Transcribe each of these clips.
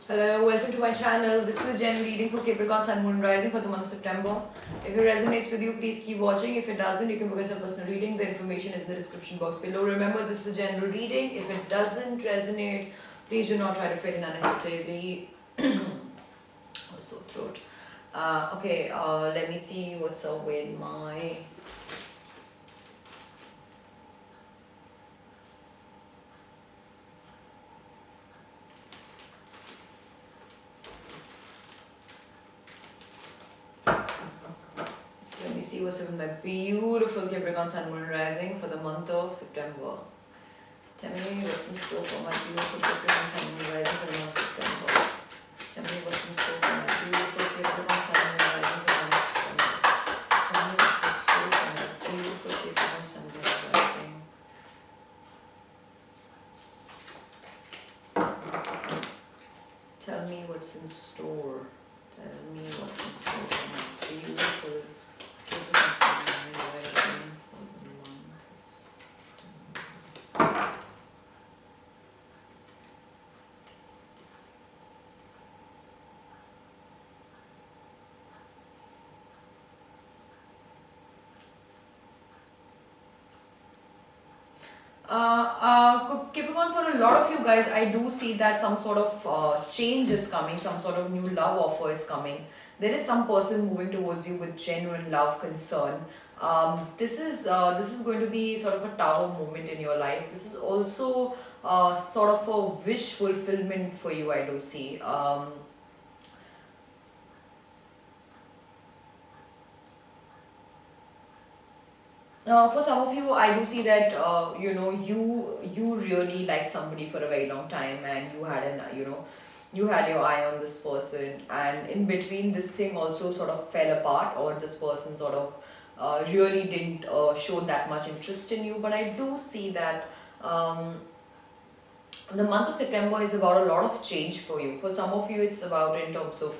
Hello, welcome to my channel. This is a general reading for Capricorn Sun Moon Rising for the month of September. If it resonates with you, please keep watching. If it doesn't, you can book us a personal reading. The information is in the description box below. Remember, this is a general reading. If it doesn't resonate, please do not try to fit in unnecessarily. Sore throat. Let me see what's up with my. Let me see what's up with my beautiful Capricorn Sun Moon Rising for the month of September. Tell me what's in store for my beautiful Capricorn Sun Moon Rising for the month of September. Tell me what's in store for my beautiful Capricorn Sun Moon Rising for the month of September. Tell me what's in store for my beautiful Capricorn Sun Moon Rising. Tell me what's in store. Tell me what's in store for my beautiful Capricorn Sun Moon Rising for the month of September. Capricorn, for a lot of you guys, I do see that some sort of change is coming, some sort of new love offer is coming. There is some person moving towards you with genuine love, concern. This is going to be sort of a tower moment in your life. This is also sort of a wish fulfillment for you, I do see. For some of you, I do see that you really liked somebody for a very long time, and you had your eye on this person, and in between this thing also sort of fell apart, or this person sort of really didn't show that much interest in you. But I do see that the month of September is about a lot of change for you. For some of you, it's about in terms of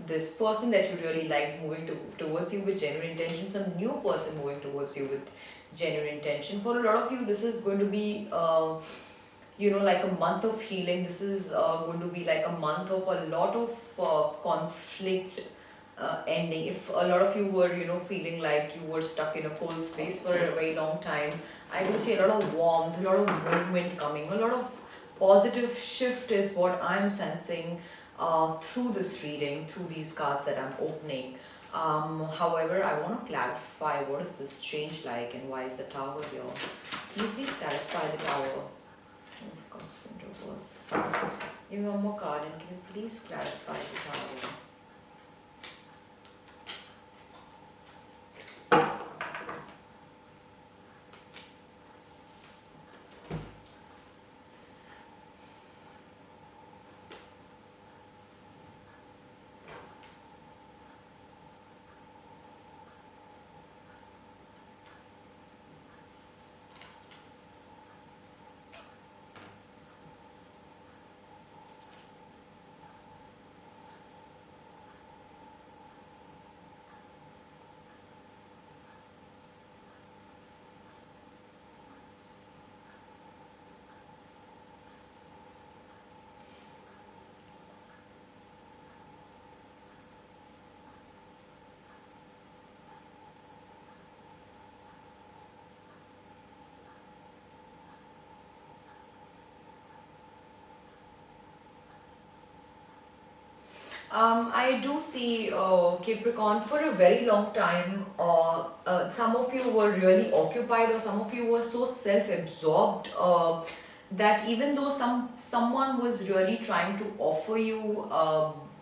this person that you really like moving towards you with genuine intention, some new person moving towards you with genuine intention. For a lot of you, this is going to be like a month of healing. This is going to be like a month of a lot of conflict ending. If a lot of you were feeling like you were stuck in a cold space for a very long time, I do see a lot of warmth, a lot of movement coming, a lot of positive shift is what I'm sensing through this reading, through these cards that I'm opening. However, I want to clarify, what is this change like and why is the tower here? Can you please clarify the tower? Of course, in reverse. Give me one more card, and can you please clarify the tower? I do see Capricorn for a very long time. Some of you were really occupied, or some of you were so self-absorbed that even though someone was really trying to offer you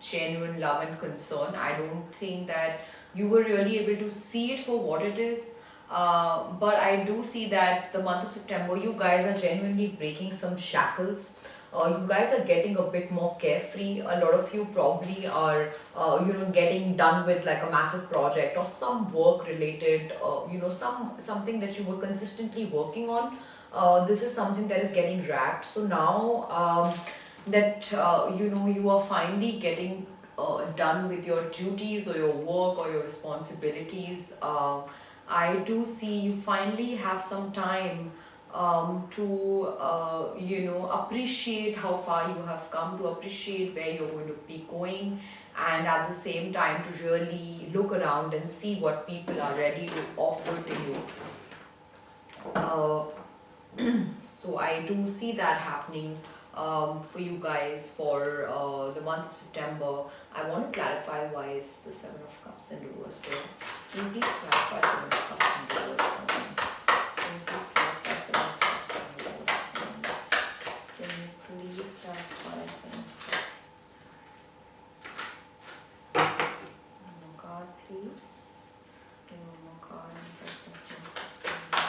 genuine love and concern, I don't think that you were really able to see it for what it is. But I do see that the month of September, you guys are genuinely breaking some shackles. You guys are getting a bit more carefree. A lot of you probably are getting done with like a massive project or some work related, something that you were consistently working on. This is something that is getting wrapped. So now that you are finally getting done with your duties or your work or your responsibilities, I do see you finally have some time to appreciate how far you have come, to appreciate where you're going to be going, and at the same time to really look around and see what people are ready to offer to you. Uh, so I do see that happening for you guys for the month of September. I want to clarify why is the Seven of Cups in reverse there. Can you please clarify Seven of Cups in reverse for me? Can you please clarify Seven of Cups in reverse for me? Can you please clarify Seven of Cups? One more card, please. Give me one more card and clarify Seven of Cups in reverse.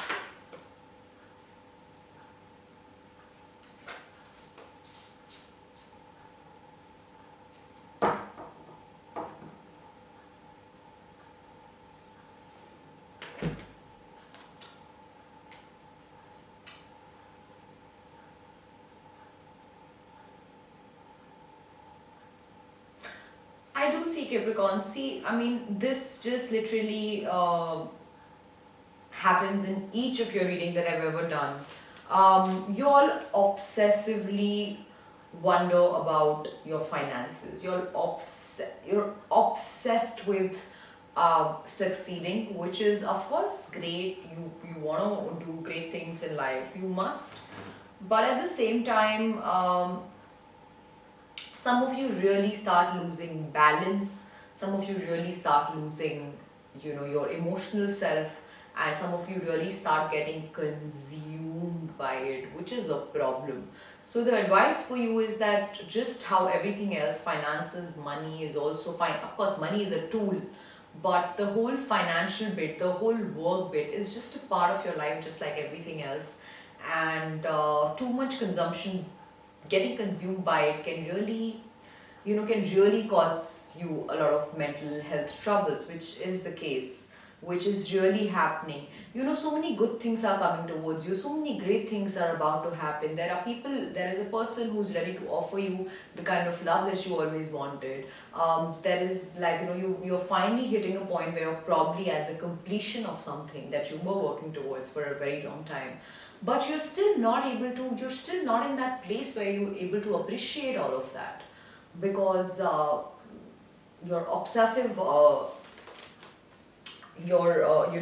I do see Capricorn. See, I mean, this just literally happens in each of your reading that I've ever done. You all obsessively wonder about your finances. You're obsessed with succeeding, which is of course great. You want to do great things in life. You must, but at the same time, some of you really start losing balance. Some of you really start losing, your emotional self, and some of you really start getting consumed by it, which is a problem. So the advice for you is that just how everything else, finances, money is also fine. Of course, money is a tool, but the whole financial bit, the whole work bit is just a part of your life, just like everything else. And too much consumption, getting consumed by it can really cause you a lot of mental health troubles, which is the case, which is really happening. So many good things are coming towards you, so many great things are about to happen. There is a person who's ready to offer you the kind of love that you always wanted. There is, like, you're finally hitting a point where you're probably at the completion of something that you were working towards for a very long time, but you're still not in that place where you're able to appreciate all of that, because your obsessive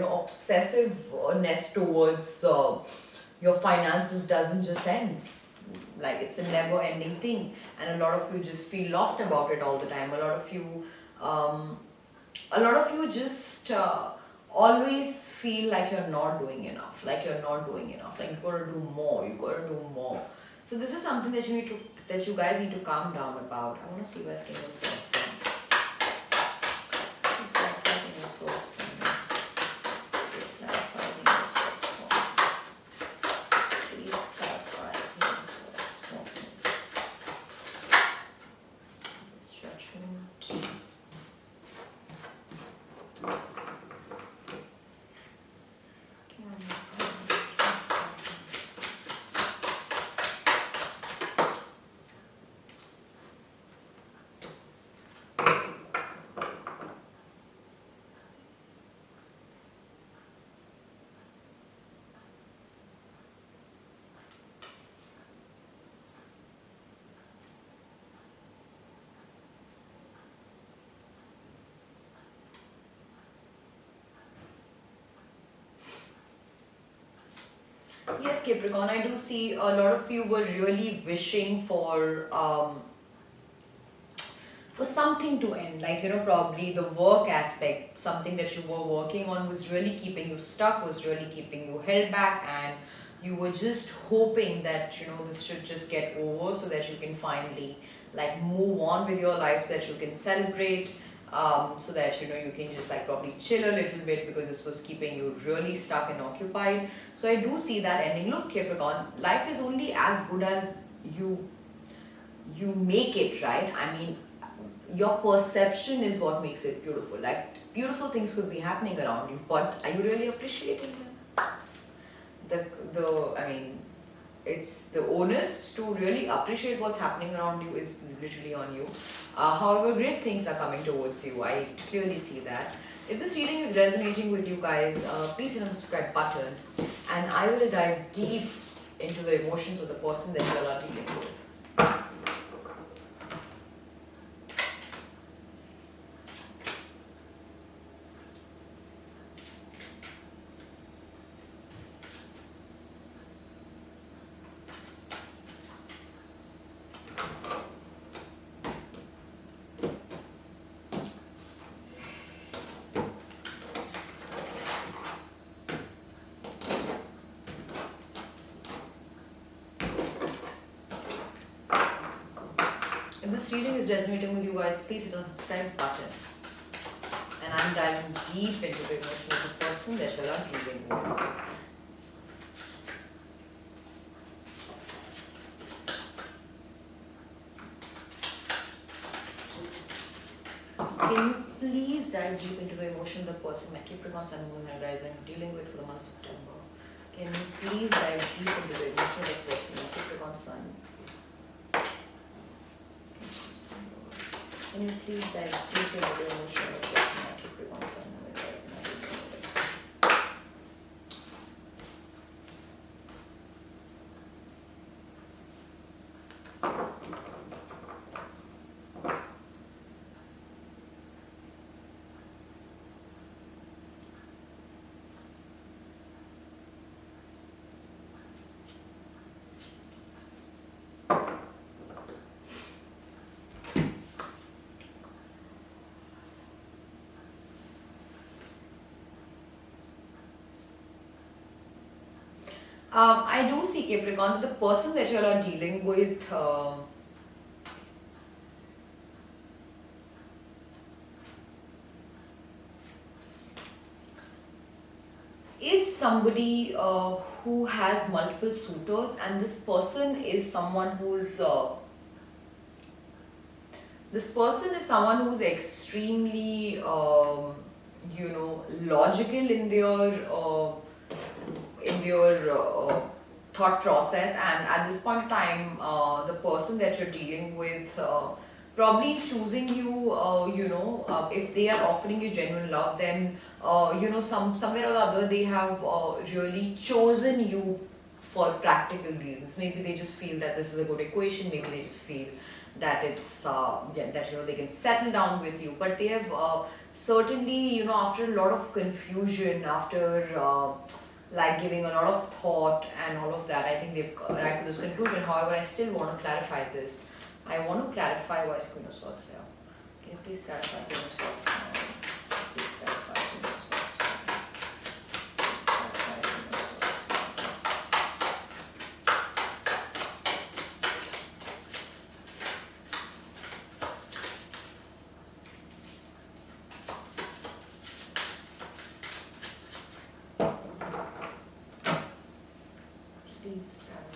obsessiveness towards your finances doesn't just end. Like, it's a never ending thing, and a lot of you just feel lost about it all the time. Um, a lot of you just always feel like you're not doing enough, like you gotta do more. So this is something that you guys need to calm down about. I want to see where's King of Swords. Please clarify King of Swords for me. Please clarify King of Swords for me. Please clarify King of Swords for me. This Judgment. Yes, Capricorn, I do see a lot of you were really wishing for something to end. Like, probably the work aspect, something that you were working on was really keeping you stuck, was really keeping you held back, and you were just hoping that, this should just get over so that you can finally, like, move on with your life, so that you can celebrate, so that you can just, like, probably chill a little bit, because this was keeping you really stuck and occupied. So I do see that ending. Look, Capricorn, life is only as good as you make it, right? I mean, your perception is what makes it beautiful. Like, beautiful things could be happening around you, but are you really appreciating them? I mean, it's the onus to really appreciate what's happening around you is literally on you. However, great things are coming towards you. I clearly see that. If this reading is resonating with you guys, please hit the subscribe button, and I will dive deep into the emotions of the person that you all are dealing with. If this reading is resonating with you guys, please hit the subscribe button. And I'm diving deep into the emotion of the person that you are dealing with. Can you please dive deep into the emotion of the person, my Capricorn Sun, Moon, and Rising, dealing with for the month of September? Can you please dive deep into the emotion of the person, my Capricorn Sun? Can you please dive deep into the emotion of the person, my Capricorn Sun, Moon, and Rising? I do see, Capricorn, that the person that you all are dealing with is somebody who has multiple suitors, and this person is someone who's extremely logical in their thought process, and at this point in time the person that you're dealing with probably choosing you, if they are offering you genuine love, then somewhere or the other they have really chosen you for practical reasons. Maybe they just feel that this is a good equation, maybe they just feel that it's that they can settle down with you, but they have certainly, after a lot of confusion, after like giving a lot of thought and all of that, I think they've arrived to this conclusion. However, I still want to clarify this. I want to clarify why is Queen of Swords here. Can you please clarify Queen of Swords now? Please clarify Queen of Swords now. Please clarify Queen of Swords. Please clarify Queen of Swords.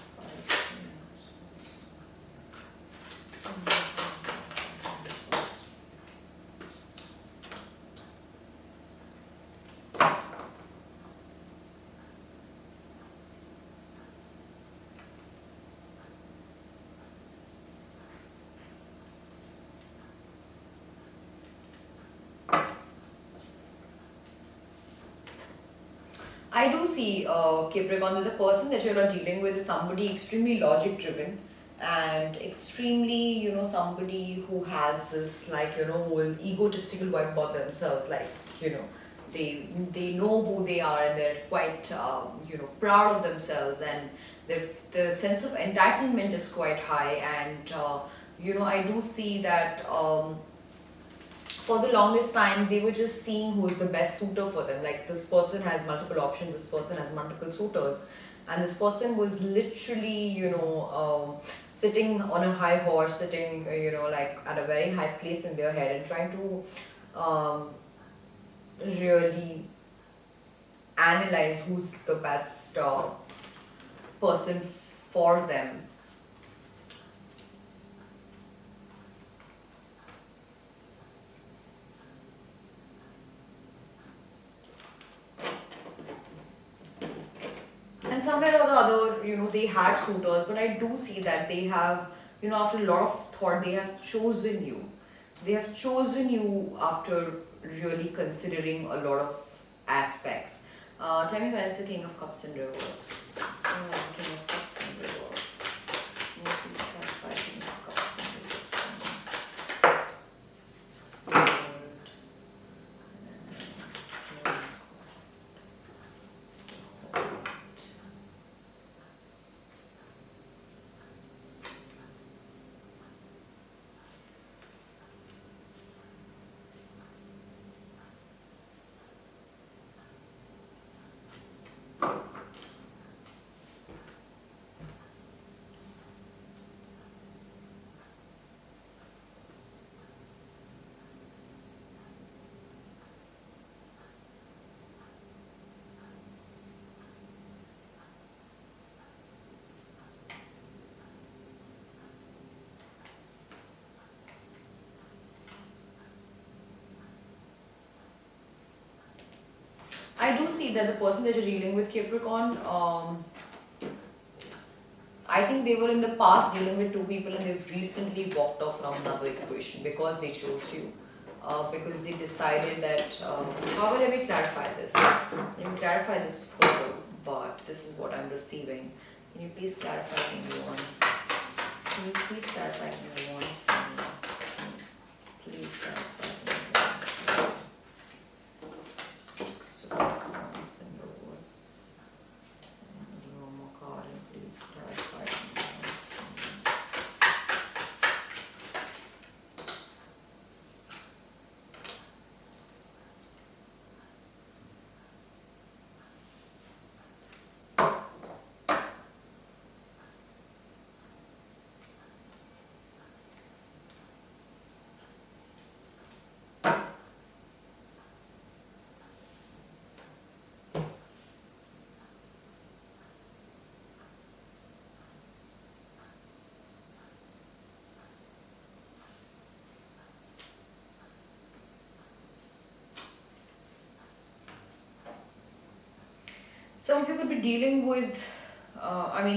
I do see, Capricorn, that the person that you're dealing with is somebody extremely logic driven and extremely, somebody who has this, like, whole egotistical vibe about themselves. Like, they know who they are, and they're quite, proud of themselves, and the sense of entitlement is quite high. And, I do see that. For the longest time they were just seeing who is the best suitor for them. Like, this person has multiple options, this person has multiple suitors, and this person was literally, sitting on a high horse, sitting, like at a very high place in their head, and trying to really analyze who's the best person for them. And somewhere or the other, they had suitors, but I do see that they have, after a lot of thought, they have chosen you. They have chosen you after really considering a lot of aspects. Tell me, where's the King of Cups in reverse? Oh, the King of Cups in reverse. Can you please clarify King of Cups in reverse? Third, and then I do see that the person that you're dealing with, Capricorn, I think they were in the past dealing with two people and they've recently walked off from another equation because they chose you. Because they decided that, however, let me clarify this. Let me clarify this further, but this is what I'm receiving. Can you please clarify King of Wands? Can you please clarify King of Wands for me? Please clarify King of Wands. Six of Wands in reverse. And one more card, and please clarify King of Wands for me. Some of you could be dealing with,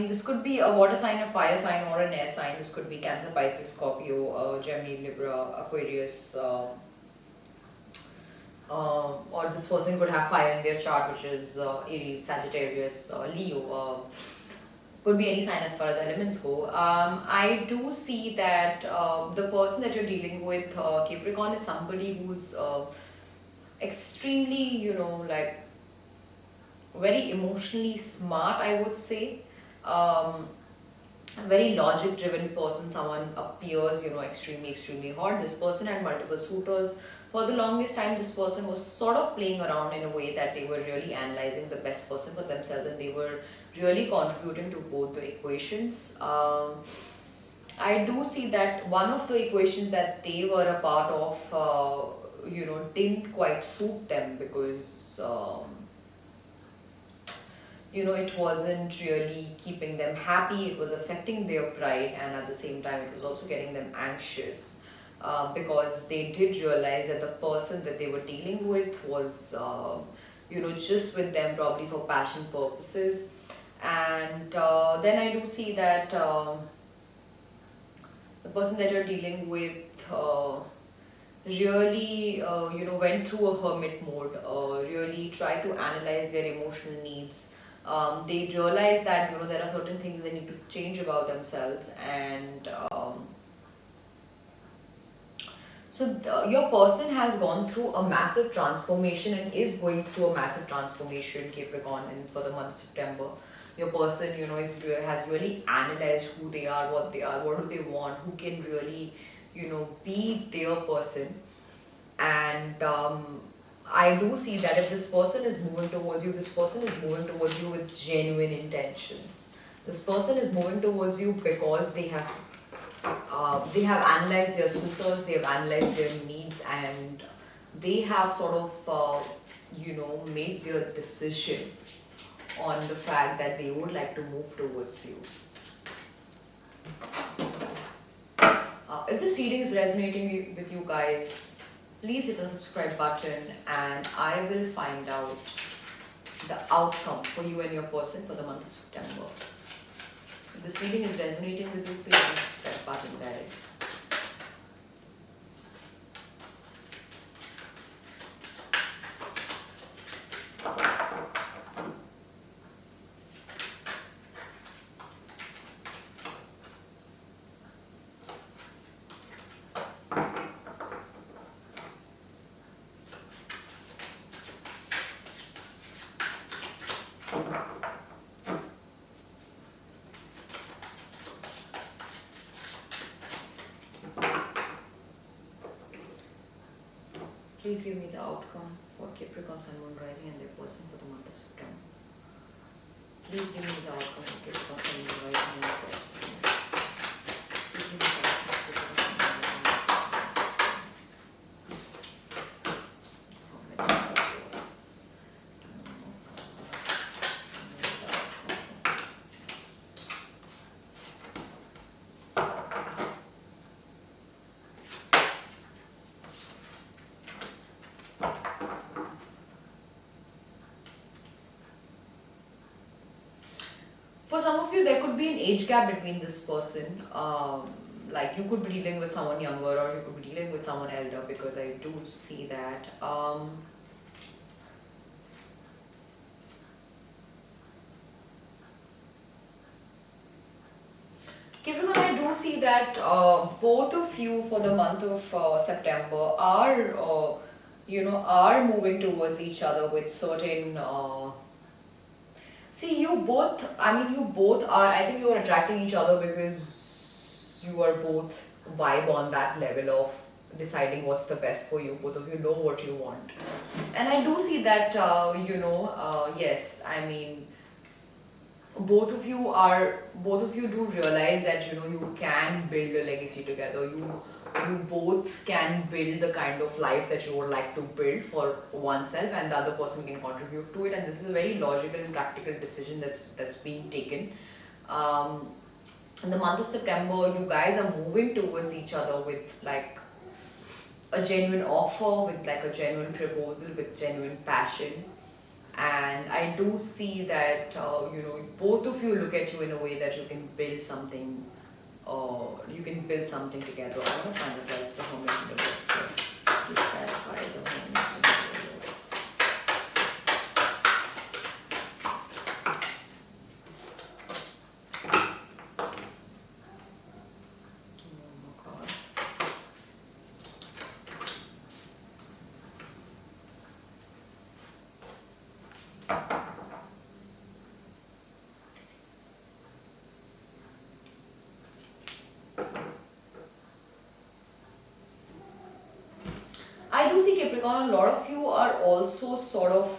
this could be a water sign, a fire sign, or an air sign. This could be Cancer, Pisces, Scorpio, Gemini, Libra, Aquarius, or this person could have fire in their chart, which is Aries, Sagittarius, Leo. Could be any sign as far as elements go. I do see that the person that you're dealing with, Capricorn, is somebody who's extremely, like very emotionally smart, I would say. A very logic driven person. Someone appears, extremely hot. This person had multiple suitors. For the longest time, this person was sort of playing around in a way that they were really analyzing the best person for themselves, and they were really contributing to both the equations. I do see that one of the equations that they were a part of, didn't quite suit them because it wasn't really keeping them happy. It was affecting their pride, and at the same time, it was also getting them anxious because they did realize that the person that they were dealing with was, just with them probably for passion purposes. And then I do see that the person that you're dealing with really, went through a hermit mode, really tried to analyze their emotional needs. They realize that there are certain things they need to change about themselves, and your person has gone through a massive transformation and is going through a massive transformation, Capricorn, for the month of September. Your person, has really analyzed who they are, what do they want, who can really, be their person. And I do see that if this person is moving towards you, this person is moving towards you with genuine intentions. This person is moving towards you because they have analyzed their suitors, they have analyzed their needs, and they have sort of made their decision on the fact that they would like to move towards you. If this reading is resonating with you guys, please hit the subscribe button, and I will find out the outcome for you and your person for the month of September. If this reading is resonating with you, please hit the subscribe button, guys. Please give me the outcome for Capricorn, Sun, Moon, Rising and their person for the month of September. Please give me the outcome for Capricorn, Sun, Moon, Rising and their person. Please give me the outcome for Capricorn, Sun, Moon, Rising and their For some of you, there could be an age gap between this person. Like you could be dealing with someone younger or you could be dealing with someone elder, because I do see that. Capricorn, I do see that both of you for the month of September are, are moving towards each other with certain. See, you both, you both are, I think you are attracting each other because you are both vibe on that level of deciding what's the best for you. Both of you know what you want. And I do see that, yes, both of you do realize that you can build a legacy together. You both can build the kind of life that you would like to build for oneself, and the other person can contribute to it. And this is a very logical and practical decision that's being taken. In the month of September, you guys are moving towards each other with like a genuine offer, with like a genuine proposal, with genuine passion. And I do see that both of you look at you in a way that you can build something, together. I want to finalize the Hermit universe. So please clarify the Hermit universe. Oh my God. I do see Capricorn, a lot of you are also sort of,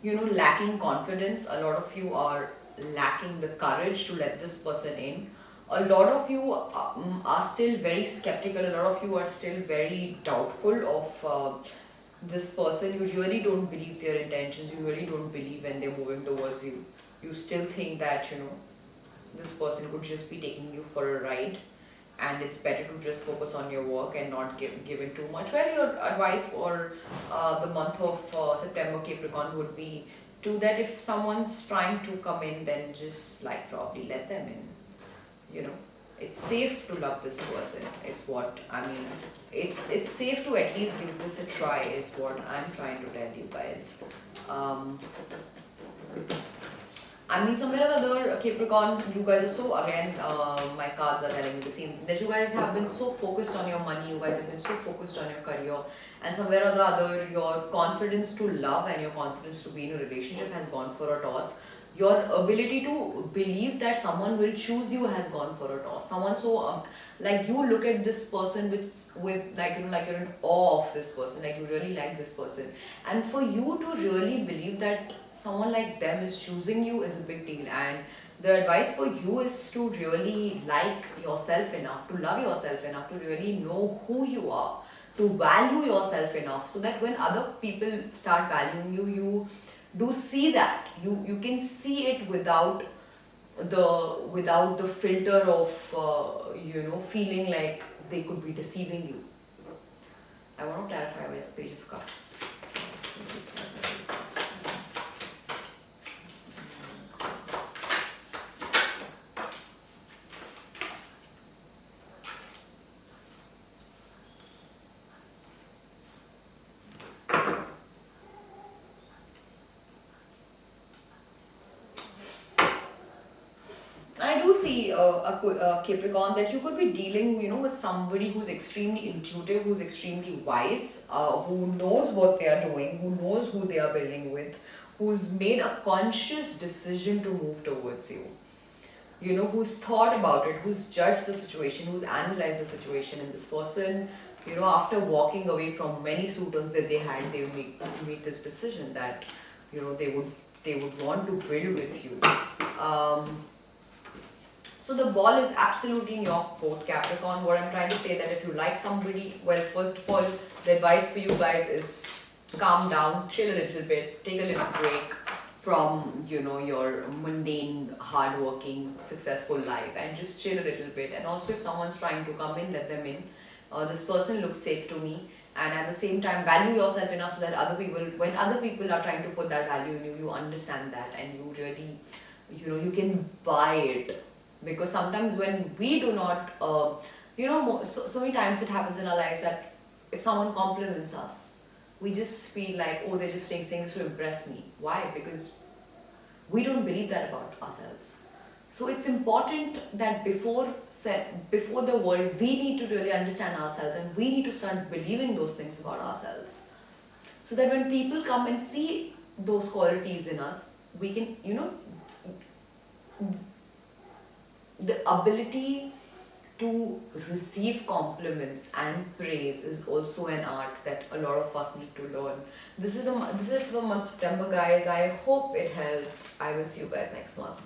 lacking confidence. A lot of you are lacking the courage to let this person in. A lot of you are still very skeptical. A lot of you are still very doubtful of this person. You really don't believe their intentions. You really don't believe when they're moving towards you. You still think that, this person could just be taking you for a ride, and it's better to just focus on your work and not give in too much. Well, your advice for the month of September, Capricorn, would be to that if someone's trying to come in, then just like probably let them in. It's safe to love this person. It's what it's safe to at least give this a try, is what I'm trying to tell you guys. Somewhere or the other, Capricorn, you guys are so, again, my cards are telling me the same, that you guys have been so focused on your money, you guys have been so focused on your career, and somewhere or the other, your confidence to love and your confidence to be in a relationship has gone for a toss. Your ability to believe that someone will choose you has gone for a toss. Someone so, like you look at this person with like, like you're in awe of this person, like you really like this person. And for you to really believe that someone like them is choosing you is a big deal. And the advice for you is to really like yourself enough, to love yourself enough, to really know who you are, to value yourself enough, so that when other people start valuing you, you do see that you can see it without the filter of feeling like they could be deceiving you. I want to clarify this Page of Cups. I do see a Capricorn, that you could be dealing, with somebody who's extremely intuitive, who's extremely wise, who knows what they are doing, who knows who they are building with, who's made a conscious decision to move towards you. Who's thought about it, who's judged the situation, who's analyzed the situation, and this person after walking away from many suitors that they had, they made this decision that, they would want to build with you. Um, so the ball is absolutely in your court, Capricorn. What I'm trying to say that if you like somebody, well, first of all, the advice for you guys is calm down, chill a little bit, take a little break from your mundane, hardworking, successful life, and just chill a little bit. And also, if someone's trying to come in, let them in. This person looks safe to me, and at the same time, value yourself enough so that when other people are trying to put that value in you, you understand that, and you really, you can buy it. Because sometimes when we do not, so many times it happens in our lives that if someone compliments us, we just feel like, oh, they're just saying this to impress me. Why? Because we don't believe that about ourselves. So it's important that before the world, we need to really understand ourselves, and we need to start believing those things about ourselves. So that when people come and see those qualities in us, we can, the ability to receive compliments and praise is also an art that a lot of us need to learn. This is for the month of September, guys. I hope it helped. I will see you guys next month.